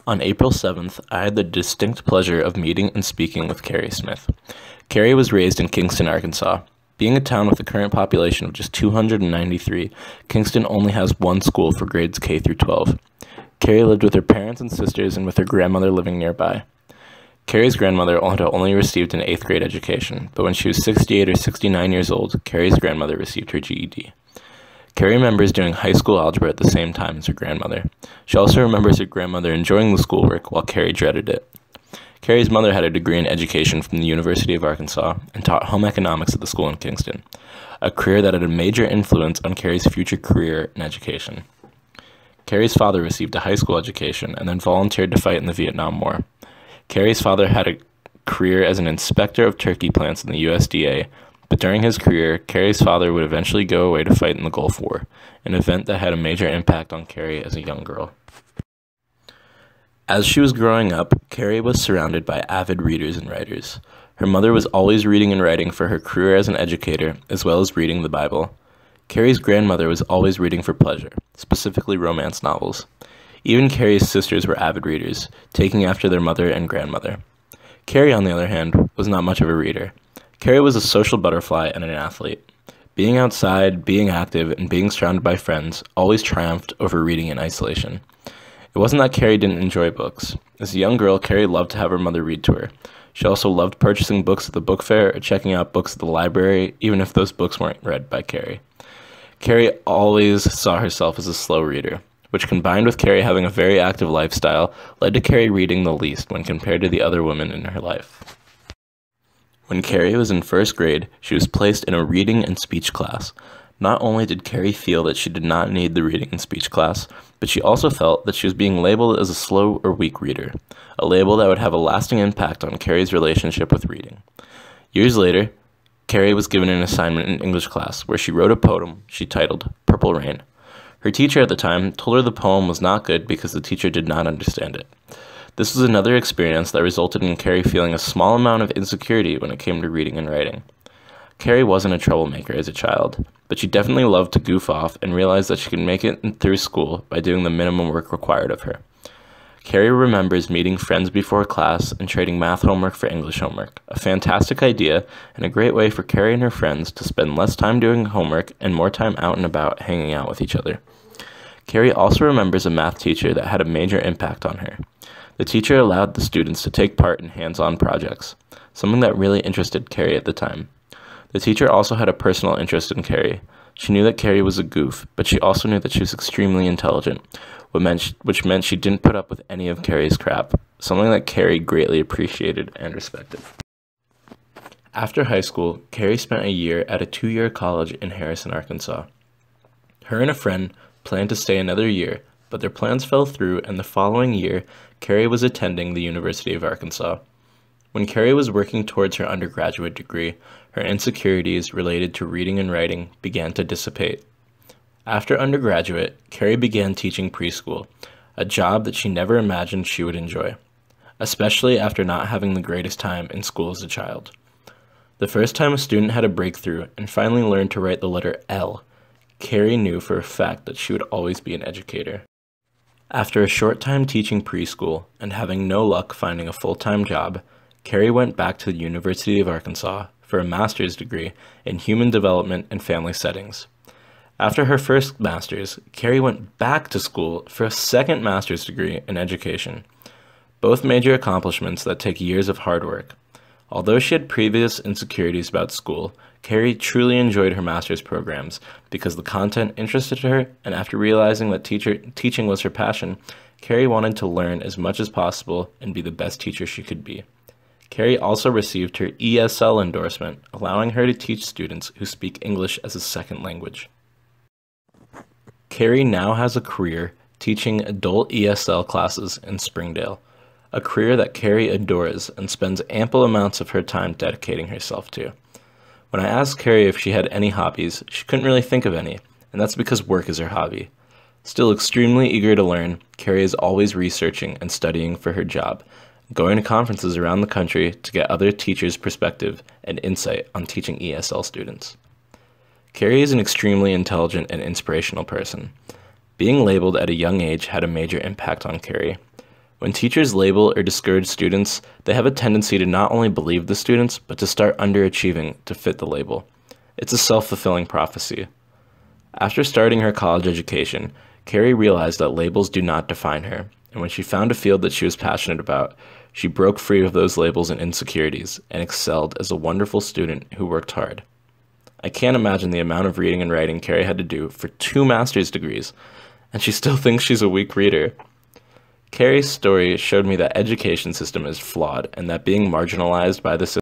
On April 7th, I had the distinct pleasure of meeting and speaking with Kerri Smith. Kerri was raised in Kingston, Arkansas. Being a town with a current population of just 293, Kingston only has one school for grades K through 12. Kerri lived with her parents and sisters and with her grandmother living nearby. Kerri's grandmother had only received an 8th grade education, but when she was 68 or 69 years old, Kerri's grandmother received her GED. Kerri remembers doing high school algebra at the same time as her grandmother. She also remembers her grandmother enjoying the schoolwork while Kerri dreaded it. Kerri's mother had a degree in education from the University of Arkansas and taught home economics at the school in Kingston, a career that had a major influence on Kerri's future career in education. Kerri's father received a high school education and then volunteered to fight in the Vietnam War. Kerri's father had a career as an inspector of turkey plants in the USDA, but during his career, Kerri's father would eventually go away to fight in the Gulf War, an event that had a major impact on Kerri as a young girl. As she was growing up, Kerri was surrounded by avid readers and writers. Her mother was always reading and writing for her career as an educator, as well as reading the Bible. Kerri's grandmother was always reading for pleasure, specifically romance novels. Even Kerri's sisters were avid readers, taking after their mother and grandmother. Kerri, on the other hand, was not much of a reader. Kerri was a social butterfly and an athlete. Being outside, being active, and being surrounded by friends always triumphed over reading in isolation. It wasn't that Kerri didn't enjoy books. As a young girl, Kerri loved to have her mother read to her. She also loved purchasing books at the book fair or checking out books at the library, even if those books weren't read by Kerri. Kerri always saw herself as a slow reader, which combined with Kerri having a very active lifestyle, led to Kerri reading the least when compared to the other women in her life. When Kerri was in 1st grade, she was placed in a reading and speech class. Not only did Kerri feel that she did not need the reading and speech class, but she also felt that she was being labeled as a slow or weak reader, a label that would have a lasting impact on Kerri's relationship with reading. Years later, Kerri was given an assignment in English class where she wrote a poem she titled Purple Rain. Her teacher at the time told her the poem was not good because the teacher did not understand it. This was another experience that resulted in Kerri feeling a small amount of insecurity when it came to reading and writing. Kerri wasn't a troublemaker as a child, but she definitely loved to goof off and realized that she could make it through school by doing the minimum work required of her. Kerri remembers meeting friends before class and trading math homework for English homework, a fantastic idea and a great way for Kerri and her friends to spend less time doing homework and more time out and about hanging out with each other. Kerri also remembers a math teacher that had a major impact on her. The teacher allowed the students to take part in hands-on projects, something that really interested Kerri at the time. The teacher also had a personal interest in Kerri. She knew that Kerri was a goof, but she also knew that she was extremely intelligent, which meant she didn't put up with any of Kerri's crap, something that Kerri greatly appreciated and respected. After high school, Kerri spent a year at a 2-year college in Harrison, Arkansas. Her and a friend planned to stay another year, but their plans fell through, and the following year, Kerri was attending the University of Arkansas. When Kerri was working towards her undergraduate degree, her insecurities related to reading and writing began to dissipate. After undergraduate, Kerri began teaching preschool, a job that she never imagined she would enjoy, especially after not having the greatest time in school as a child. The first time a student had a breakthrough and finally learned to write the letter L, Kerri knew for a fact that she would always be an educator. After a short time teaching preschool and having no luck finding a full-time job, Kerri went back to the University of Arkansas for a master's degree in human development and family settings. After her first master's, Kerri went back to school for a second master's degree in education, both major accomplishments that take years of hard work. Although she had previous insecurities about school, Kerri truly enjoyed her master's programs because the content interested her, and after realizing that teaching was her passion, Kerri wanted to learn as much as possible and be the best teacher she could be. Kerri also received her ESL endorsement, allowing her to teach students who speak English as a second language. Kerri now has a career teaching adult ESL classes in Springdale, a career that Kerri adores and spends ample amounts of her time dedicating herself to. When I asked Kerri if she had any hobbies, she couldn't really think of any, and that's because work is her hobby. Still extremely eager to learn, Kerri is always researching and studying for her job, going to conferences around the country to get other teachers' perspective and insight on teaching ESL students. Kerri is an extremely intelligent and inspirational person. Being labeled at a young age had a major impact on Kerri. When teachers label or discourage students, they have a tendency to not only believe the students, but to start underachieving to fit the label. It's a self-fulfilling prophecy. After starting her college education, Kerri realized that labels do not define her, and when she found a field that she was passionate about, she broke free of those labels and insecurities and excelled as a wonderful student who worked hard. I can't imagine the amount of reading and writing Kerri had to do for 2 master's degrees, and she still thinks she's a weak reader. Kerri's story showed me that education system is flawed and that being marginalized by the system